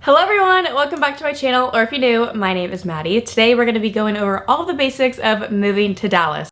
Hello everyone, welcome back to my channel, or if you're new, my name is Maddie. Today we're going to be going over all the basics of moving to Dallas.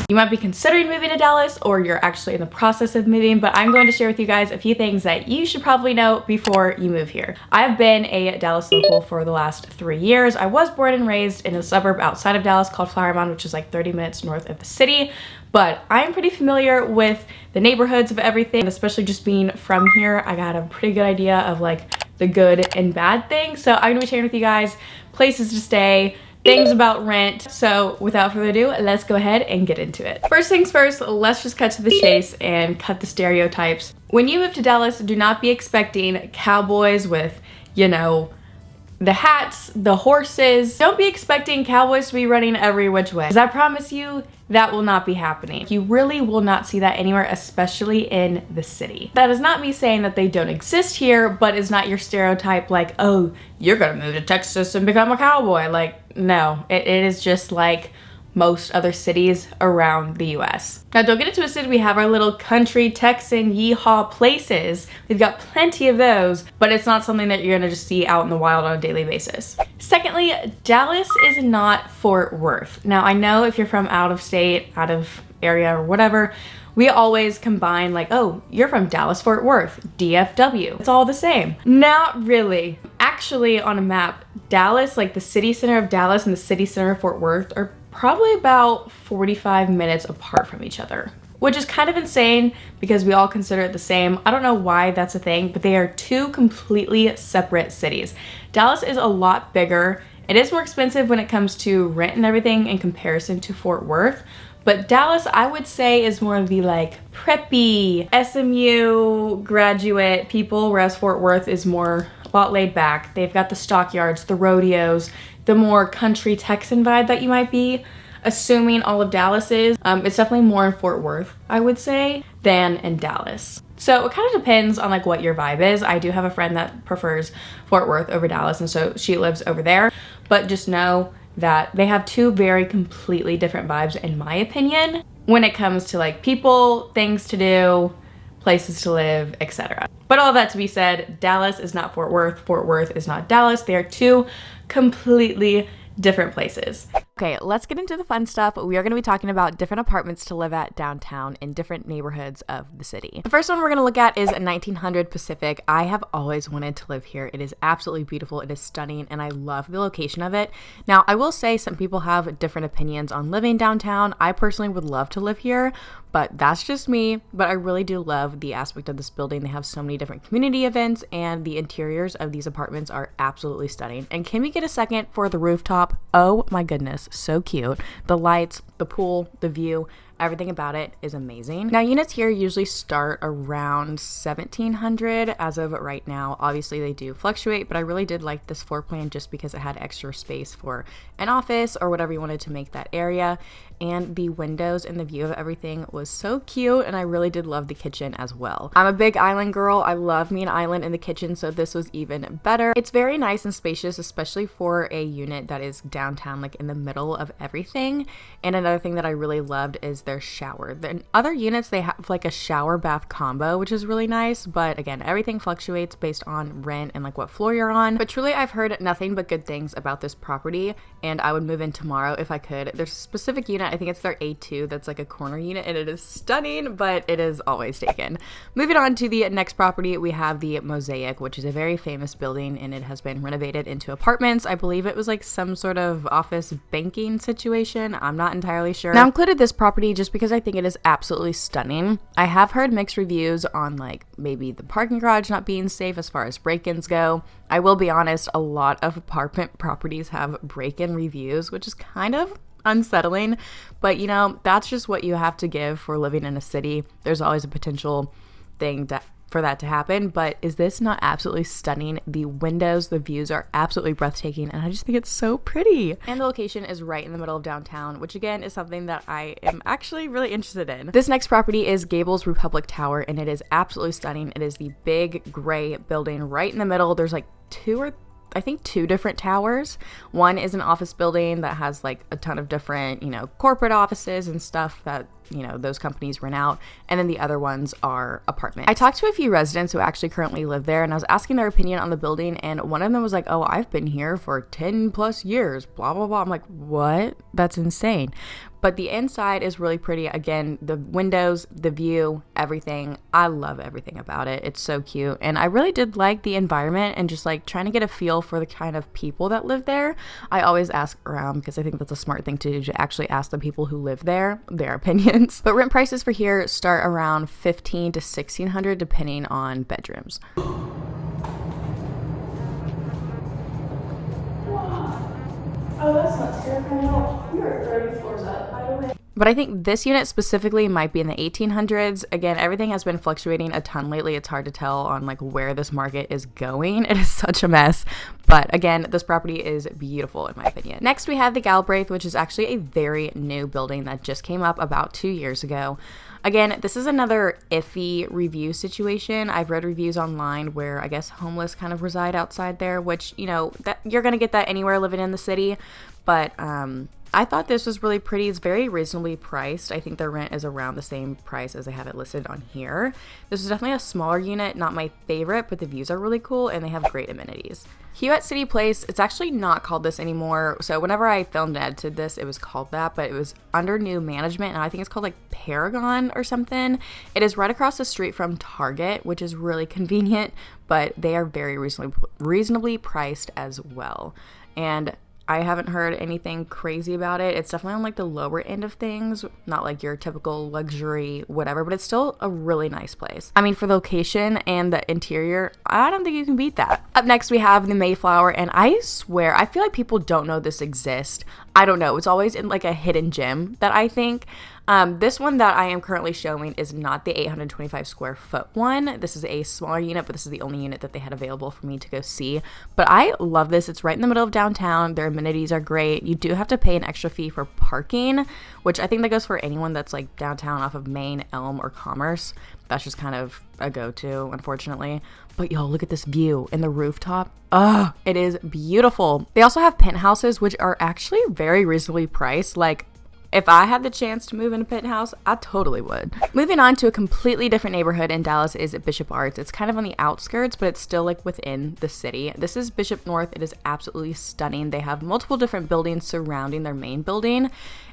You might be considering moving to Dallas, or you're actually in the process of moving, but I'm going to share with you guys a few things that you should probably know before you move here. I've been a Dallas local for the last 3 years. I was born and raised in a suburb outside of Dallas called Flower Mound, which is like 30 minutes north of the city, but I'm pretty familiar with the neighborhoods of everything, especially just being from here. I got a pretty good idea of like the good and bad things. So I'm gonna be sharing with you guys places to stay, things about rent. So without further ado, let's go ahead and get into it. First things first, let's just cut to the chase and cut the stereotypes. When you move to Dallas, do not be expecting cowboys with, you know, the hats, the horses. Don't be expecting cowboys to be running every which way, because I promise you that will not be happening. You really will not see that anywhere, especially in the city. That is not me saying that they don't exist here, but it's not your stereotype like, oh, you're gonna move to Texas and become a cowboy. Like, no, it is just like most other cities around the US. Now don't get it twisted, we have our little country Texan yeehaw places. We've got plenty of those, but it's not something that you're gonna just see out in the wild on a daily basis. Secondly, Dallas is not Fort Worth. Now I know if you're from out of state, out of area or whatever, we always combine like, oh, you're from Dallas Fort Worth, DFW. It's all the same. Not really. Actually, on a map, Dallas, like the city center of Dallas and the city center of Fort Worth are probably about 45 minutes apart from each other, which is kind of insane because we all consider it the same. I don't know why that's a thing, but they are two completely separate cities. Dallas is a lot bigger. It is more expensive when it comes to rent and everything in comparison to Fort Worth, but Dallas, I would say, is more of the like preppy SMU graduate people, whereas Fort Worth is more a lot laid back. They've got the stockyards, the rodeos, the more country Texan vibe that you might be assuming all of Dallas is. It's definitely more in Fort Worth, I would say, than in Dallas. So it kind of depends on like what your vibe is. I do have a friend that prefers Fort Worth over Dallas, and so she lives over there, but just know that they have two very completely different vibes in my opinion when it comes to like people, things to do, places to live, etc. But all that to be said, Dallas is not Fort Worth. Fort Worth is not Dallas. They are two completely different places. Okay, let's get into the fun stuff. We are going to be talking about different apartments to live at downtown in different neighborhoods of the city. The first one we're going to look at is 1900 Pacific. I have always wanted to live here. It is absolutely beautiful. It is stunning, and I love the location of it. Now, I will say some people have different opinions on living downtown. I personally would love to live here, but that's just me. But I really do love the aspect of this building. They have so many different community events, and the interiors of these apartments are absolutely stunning. And can we get a second for the rooftop? Oh my goodness. So cute. The lights, the pool, the view, everything about it is amazing. Now units here usually start around 1700 as of right now. Obviously they do fluctuate, but I really did like this floor plan just because it had extra space for an office or whatever you wanted to make that area. And the windows and the view of everything was so cute, and I really did love the kitchen as well. I'm a big island girl. I love me an island in the kitchen, so this was even better. It's very nice and spacious, especially for a unit that is downtown, like in the middle of everything. And another thing that I really loved is their shower. In other units, they have like a shower bath combo, which is really nice, but again, everything fluctuates based on rent and like what floor you're on. But truly, I've heard nothing but good things about this property, and I would move in tomorrow if I could. There's a specific unit, I think it's their A2, that's like a corner unit, and it is stunning, but it is always taken. Moving on to the next property, we have the Mosaic, which is a very famous building, and it has been renovated into apartments. I believe it was like some sort of office banking situation. I'm not entirely sure. Now, I included this property just because I think it is absolutely stunning. I have heard mixed reviews on like maybe the parking garage not being safe as far as break-ins go. I will be honest, a lot of apartment properties have break-in reviews, which is kind of unsettling, but you know, that's just what you have to give for living in a city. There's always a potential thing for that to happen, but is this not absolutely stunning? The windows, the views are absolutely breathtaking, and I just think it's so pretty. And the location is right in the middle of downtown, which again is something that I am actually really interested in. This next property is Gables Republic Tower, and it is absolutely stunning. It is the big gray building right in the middle. There's like two or I think 2 different towers. One is an office building that has like a ton of different, you know, corporate offices and stuff that, you know, those companies rent out. And then the other ones are apartments. I talked to a few residents who actually currently live there, and I was asking their opinion on the building, and one of them was like, oh, I've been here for 10 plus years, blah, blah, blah. I'm like, what? That's insane. But the inside is really pretty. Again, the windows, the view, everything. I love everything about it. It's so cute. And I really did like the environment and just like trying to get a feel for the kind of people that live there. I always ask around because I think that's a smart thing to do, to actually ask the people who live there their opinions. But rent prices for here start around $1,500 to $1,600 depending on bedrooms. Oh, that's not terrifying at all. We are 30 floors up, by the way. But I think this unit specifically might be in the 1800s. Again, everything has been fluctuating a ton lately. It's hard to tell on like where this market is going. It is such a mess. But again, this property is beautiful in my opinion. Next, we have the Galbraith, which is actually a very new building that just came up about 2 years ago. Again, this is another iffy review situation. I've read reviews online where I guess homeless kind of reside outside there, which, you know, that you're going to get that anywhere living in the city. But I thought this was really pretty. It's very reasonably priced. I think their rent is around the same price as I have it listed on here. This is definitely a smaller unit, not my favorite, but the views are really cool and they have great amenities. Hewett City Place, it's actually not called this anymore. So whenever I filmed and edited this, it was called that, but it was under new management, and I think it's called like Paragon or something. It is right across the street from Target, which is really convenient, but they are very reasonably priced as well. And I haven't heard anything crazy about it. It's definitely on like the lower end of things, not like your typical luxury whatever, but it's still a really nice place. I mean, for the location and the interior, I don't think you can beat that. Up next, we have the Mayflower, and I swear, I feel like people don't know this exists. I don't know. It's always in like a hidden gem that I think. This one that I am currently showing is not the 825 square foot one. This is a smaller unit, but this is the only unit that they had available for me to go see. But I love this. It's right in the middle of downtown. Their amenities are great. You do have to pay an extra fee for parking, which I think that goes for anyone that's like downtown off of Main, Elm, or Commerce. That's just kind of a go-to, unfortunately. But y'all, look at this view in the rooftop. Oh, it is beautiful. They also have penthouses, which are actually very reasonably priced. Like, if I had the chance to move in a penthouse, I totally would. Moving on to a completely different neighborhood in Dallas is Bishop Arts. It's kind of on the outskirts, but it's still like within the city. This is Bishop North. It is absolutely stunning. They have multiple different buildings surrounding their main building.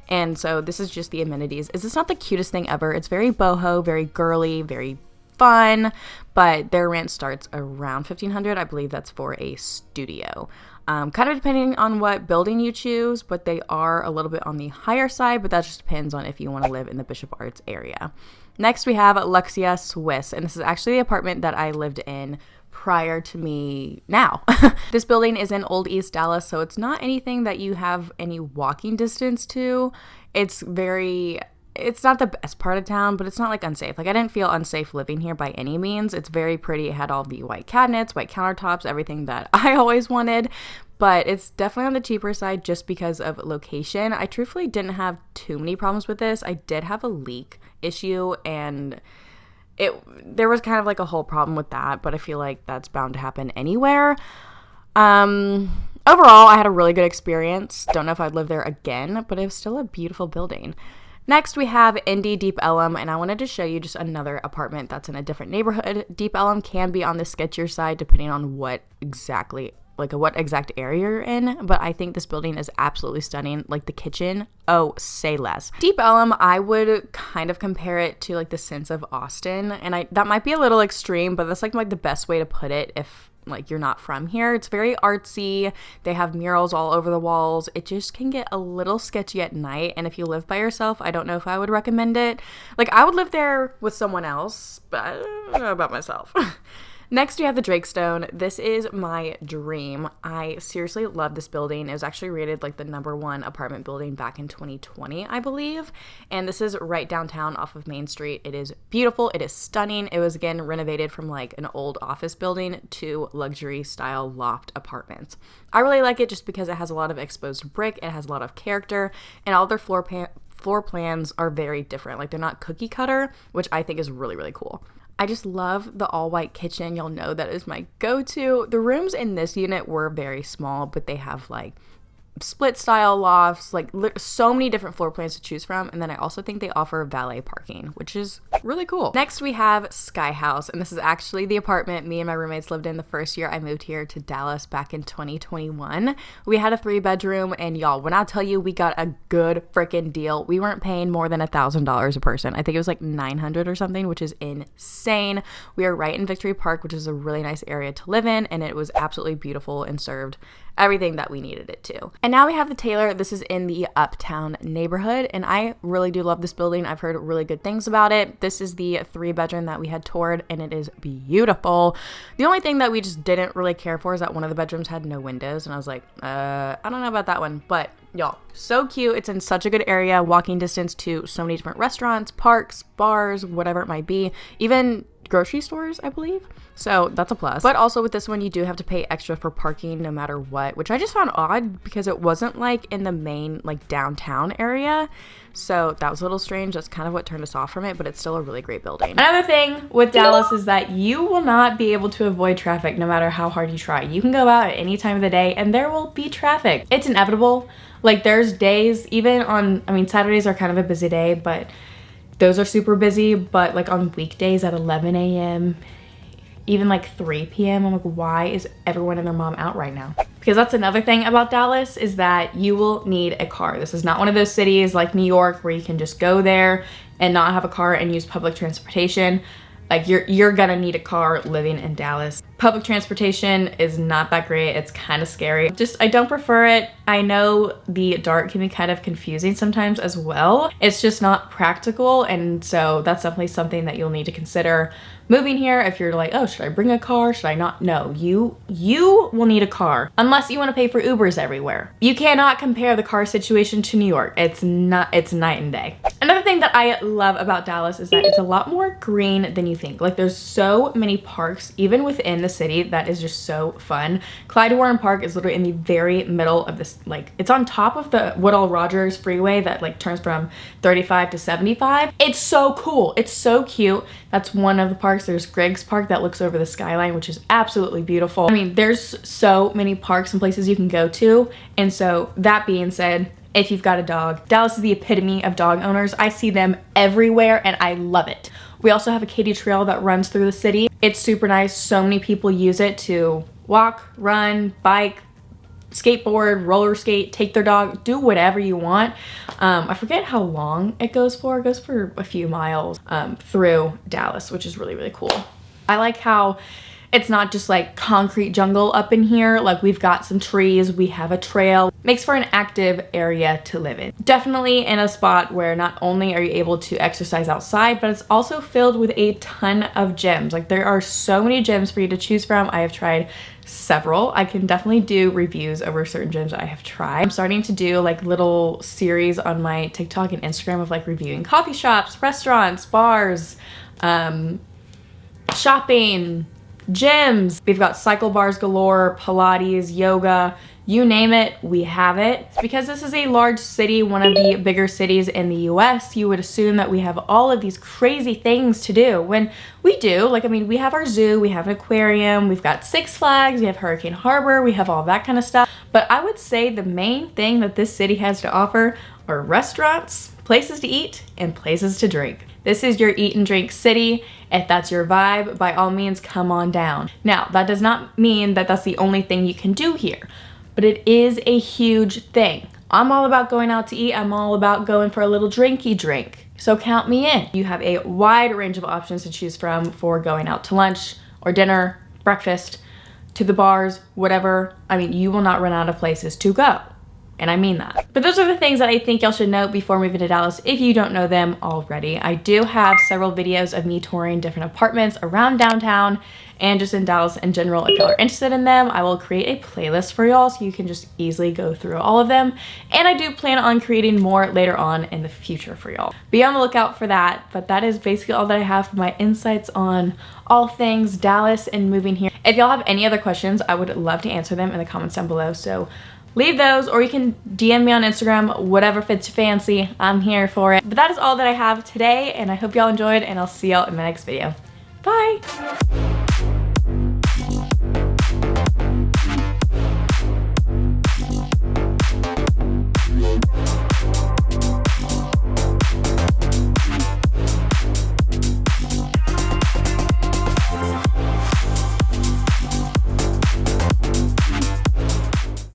And so this is just the amenities. It's not the cutest thing ever. It's very boho, very girly, very fun, but their rent starts around $1,500. I believe that's for a studio. Kind of depending on what building you choose, but they are a little bit on the higher side, but that just depends on if you want to live in the Bishop Arts area. Next, we have Luxia Swiss, and this is actually the apartment that I lived in prior to me now. This building is in Old East Dallas, so it's not anything that you have any walking distance to. It's not the best part of town, but it's not like unsafe. Like, I didn't feel unsafe living here by any means. It's very pretty. It had all the white cabinets, white countertops, everything that I always wanted, but it's definitely on the cheaper side just because of location. I truthfully didn't have too many problems with this. I did have a leak issue, and there was kind of like a whole problem with that, but I feel like that's bound to happen anywhere. Overall, I had a really good experience. Don't know if I'd live there again, but it was still a beautiful building. Next, we have Indy Deep Ellum, and I wanted to show you just another apartment that's in a different neighborhood. Deep Ellum can be on the sketchier side depending on what exact area you're in, but I think this building is absolutely stunning. Like the kitchen, oh, say less. Deep Ellum, I would kind of compare it to like the sense of Austin, and that might be a little extreme, but that's like the best way to put it if like you're not from here. It's very artsy. They have murals all over the walls. It just can get a little sketchy at night, and if you live by yourself, I don't know if I would recommend it. Like, I would live there with someone else, but I don't know about myself. Next, we have the Drakestone. This is my dream. I seriously love this building. It was actually rated like the #1 apartment building back in 2020, I believe. And this is right downtown off of Main Street. It is beautiful. It is stunning. It was, again, renovated from like an old office building to luxury style loft apartments. I really like it just because it has a lot of exposed brick. It has a lot of character, and all their floor plans are very different. Like, they're not cookie cutter, which I think is really, really cool. I just love the all white kitchen. You'll know that is my go-to. The rooms in this unit were very small, but they have like split style lofts, like so many different floor plans to choose from. And then I also think they offer valet parking, which is really cool. Next we have Sky House, and this is actually the apartment me and my roommates lived in the first year I moved here to Dallas back in 2021. We had a 3-bedroom, and y'all, when I tell you we got a good freaking deal, we weren't paying more than $1,000 a person. I think it was like $900 or something, which is insane. We are right in Victory Park, which is a really nice area to live in, and it was absolutely beautiful and served everything that we needed it to. And now we have the Taylor. This is in the Uptown neighborhood, and I really do love this building. I've heard really good things about it. This is the 3-bedroom that we had toured, and it is beautiful. The only thing that we just didn't really care for is that one of the bedrooms had no windows, and I was like, I don't know about that one, but y'all, so cute. It's in such a good area, walking distance to so many different restaurants, parks, bars, whatever it might be, even grocery stores, I believe. So that's a plus. But also with this one, you do have to pay extra for parking no matter what, which I just found odd because it wasn't like in the main like downtown area. So that was a little strange. That's kind of what turned us off from it, but it's still a really great building. Another thing with Dallas is that you will not be able to avoid traffic no matter how hard you try. You can go out at any time of the day and there will be traffic. It's inevitable. Like there's days, even on, I mean, Saturdays are kind of a busy day, but those are super busy. But like on weekdays at 11 a.m., even like 3 p.m. I'm like, why is everyone and their mom out right now? Because that's another thing about Dallas is that you will need a car. This is not one of those cities like New York where you can just go there and not have a car and use public transportation. Like you're gonna need a car living in Dallas. Public transportation is not that great. It's kind of scary. I don't prefer it. I know the dark can be kind of confusing sometimes as well. It's just not practical, and so that's definitely something that you'll need to consider moving here. If you're like, oh, should I bring a car? Should I not? No, you will need a car unless you want to pay for Ubers everywhere. You cannot compare the car situation to New York. It's night and day. Another thing that I love about Dallas is that it's a lot more green than you think. Like there's so many parks even within the city that is just so fun. Clyde Warren Park is literally in the very middle of this, like it's on top of the Woodall Rogers freeway that like turns from 35 to 75. It's so cool. It's so cute. That's one of the parks. There's Greg's Park that looks over the skyline, which is absolutely beautiful. I mean, there's so many parks and places you can go to. And so that being said, if you've got a dog, Dallas is the epitome of dog owners. I see them everywhere and I love it. We also have a kiddie trail that runs through the city. It's super nice. So many people use it to walk, run, bike, skateboard, roller skate, take their dog, do whatever you want. I forget how long it goes for. It goes for a few miles through Dallas, which is really, really cool. I like how it's not just like concrete jungle up in here. Like we've got some trees, we have a trail. Makes for an active area to live in. Definitely in a spot where not only are you able to exercise outside, but it's also filled with a ton of gyms. Like there are so many gyms for you to choose from. I have tried several. I can definitely do reviews over certain gyms I have tried. I'm starting to do like little series on my TikTok and Instagram of like reviewing coffee shops, restaurants, bars, shopping, gyms. We've got cycle bars galore, Pilates, yoga, you name it, we have it. Because this is a large city, one of the bigger cities in the US, you would assume that we have all of these crazy things to do. When we do, like, I mean, we have our zoo, we have an aquarium, we've got Six Flags, we have Hurricane Harbor, we have all that kind of stuff. But I would say the main thing that this city has to offer are restaurants, places to eat, and places to drink. This is your eat and drink city. If that's your vibe, by all means, come on down. Now, that does not mean that that's the only thing you can do here, but it is a huge thing. I'm all about going out to eat. I'm all about going for a little drinky drink. So count me in. You have a wide range of options to choose from for going out to lunch or dinner, breakfast, to the bars, whatever. I mean, you will not run out of places to go. And I mean that. But those are the things that I think y'all should know before moving to Dallas if you don't know them already. I do have several videos of me touring different apartments around downtown and just in Dallas in general. If y'all are interested in them, I will create a playlist for y'all so you can just easily go through all of them. And I do plan on creating more later on in the future for y'all. Be on the lookout for that. But that is basically all that I have for my insights on all things Dallas and moving here. If y'all have any other questions, I would love to answer them in the comments down below. So leave those, or you can DM me on Instagram, whatever fits your fancy. I'm here for it. But that is all that I have today, and I hope y'all enjoyed, and I'll see y'all in my next video. Bye.